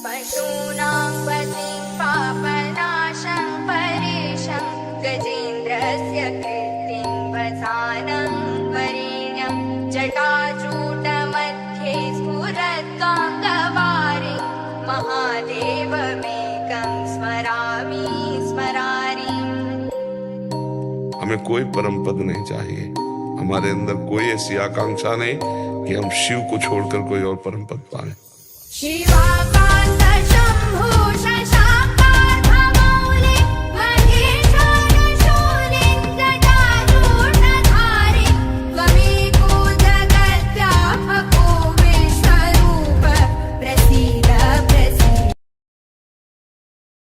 पशूनां पतिं पापनाशं परेशं गजेन्द्रस्य कीर्तिं वसानं वरेण्यं जटाजूटमध्ये स्फुरद्गाङ्गवारि महादेवमेकं स्मरामि स्मरारिम्। हमें कोई परम पद नहीं चाहिए, हमारे अंदर कोई ऐसी आकांक्षा नहीं कि हम शिव को छोड़कर कोई और परम पद पाएं। शिवाकांत